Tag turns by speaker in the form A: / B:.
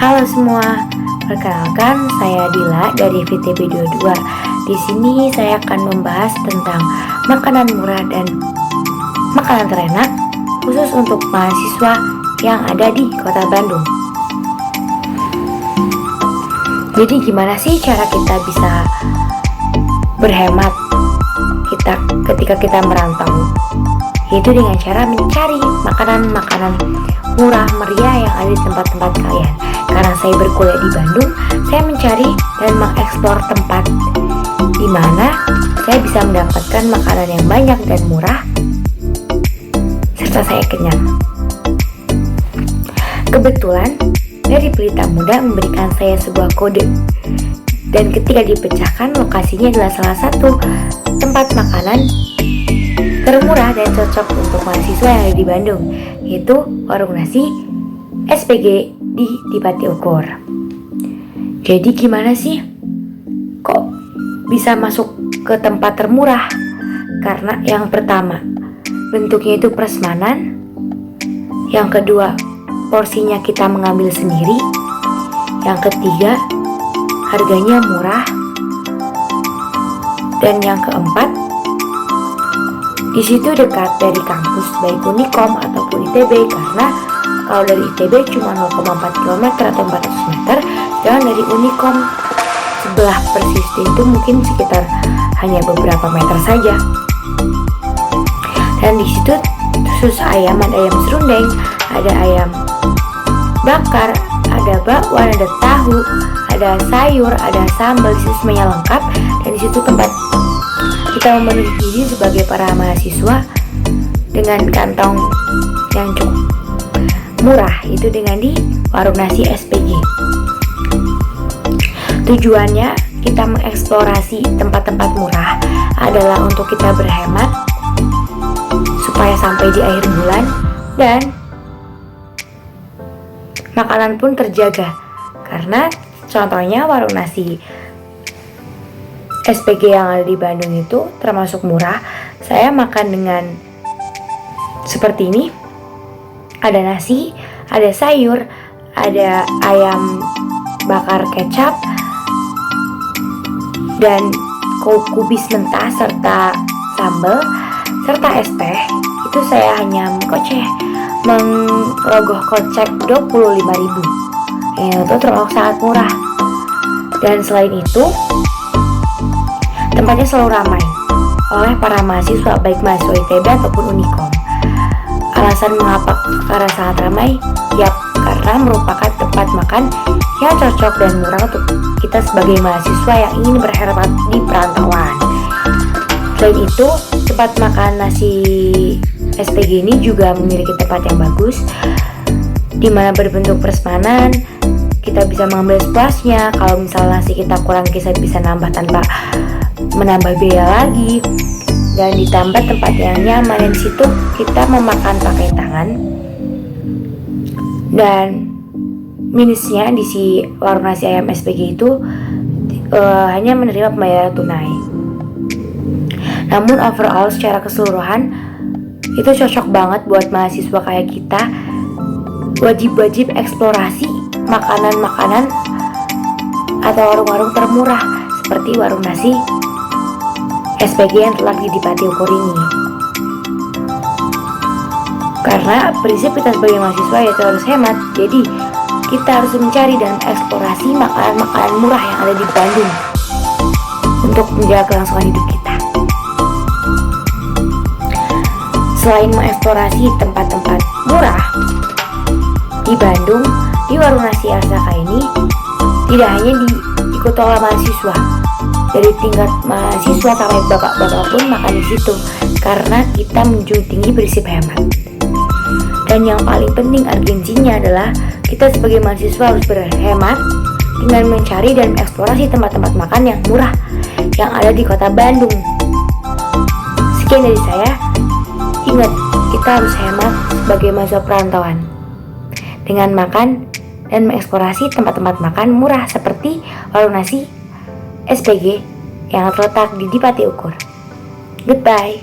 A: Halo semua, perkenalkan saya Dila dari VTB 22. Di sini saya akan membahas tentang makanan murah dan makanan terenak khusus untuk mahasiswa yang ada di Kota Bandung. Jadi gimana sih cara kita bisa berhemat ketika kita merantau? Yaitu dengan cara mencari makanan-makanan murah meriah yang ada di tempat-tempat kalian. Karena saya berkuliah di Bandung, saya mencari dan mengeksplor tempat di mana saya bisa mendapatkan makanan yang banyak dan murah serta saya kenyang. Kebetulan dari Pelita Muda memberikan saya sebuah kode, dan ketika dipecahkan lokasinya adalah salah satu tempat makanan termurah dan cocok untuk mahasiswa yang ada di Bandung, yaitu warung nasi SPG di Pati Ukur. Jadi gimana sih kok bisa masuk ke tempat termurah? Karena yang pertama, bentuknya itu prasmanan. Yang kedua, porsinya kita mengambil sendiri. Yang ketiga, harganya murah. Dan yang keempat, di situ dekat dari kampus baik Unikom ataupun ITB, karena kalau dari ITB cuma 0,4 km atau 400 meter, sedangkan dari Unikom sebelah persis itu mungkin sekitar hanya beberapa meter saja. Dan di situ khusus ayam, ada ayam serundeng, ada ayam bakar, ada bakwan, ada tahu, ada sayur, ada sambal, di situ semuanya lengkap. Dan di situ tempat kita memenuhi diri sebagai para mahasiswa dengan kantong yang cukup murah, itu dengan di warung nasi SPG. Tujuannya kita mengeksplorasi tempat-tempat murah adalah untuk kita berhemat supaya sampai di akhir bulan dan makanan pun terjaga. Karena contohnya warung nasi SPG yang ada di Bandung itu termasuk murah. Saya makan dengan seperti ini. Ada nasi, ada sayur, ada ayam bakar kecap, dan kubis mentah serta sambal, serta es teh. Itu saya hanya merogoh kocek 25.000. Itu termasuk sangat murah. Dan selain itu, tempatnya selalu ramai oleh para mahasiswa, baik mahasiswa ITB ataupun Unikom. Alasan mengapa karena sangat ramai? Ya, karena merupakan tempat makan yang cocok dan murah untuk kita sebagai mahasiswa yang ingin berhemat di perantauan. Selain itu, tempat makan nasi SPG ini juga memiliki tempat yang bagus, di mana berbentuk prasmanan. Kita bisa mengambil sepuasnya. Kalau misalnya nasi kita kurang, kita bisa nambah tanpa menambah biaya lagi. Dan ditambah tempat yang nyaman, dan di situ kita memakan pakai tangan. Dan minusnya di si warung nasi ayam SPG itu hanya menerima pembayaran tunai. Namun overall secara keseluruhan itu cocok banget buat mahasiswa kayak kita. Wajib eksplorasi makanan-makanan atau warung-warung termurah seperti warung nasi SPG yang terletak di Pati Ukur ini. Karena prinsip kita sebagai mahasiswa yaitu harus hemat. Jadi kita harus mencari dan eksplorasi makanan-makanan murah yang ada di Bandung untuk menjaga kelangsungan hidup kita. Selain mengeksplorasi tempat-tempat murah di Bandung, di warung nasi Arsaka ini tidak hanya diikuti oleh mahasiswa, dari tingkat mahasiswa sampai bapak-bapak pun makan di situ, karena kita menjunjung tinggi prinsip hemat. Dan yang paling penting urgensinya adalah kita sebagai mahasiswa harus berhemat dengan mencari dan mengeksplorasi tempat-tempat makan yang murah yang ada di Kota Bandung. Sekian dari saya. Ingat, kita harus hemat sebagai mahasiswa perantauan dengan makan dan mengeksplorasi tempat-tempat makan murah seperti warung nasi SPG yang terletak di Pati Ukur. Goodbye.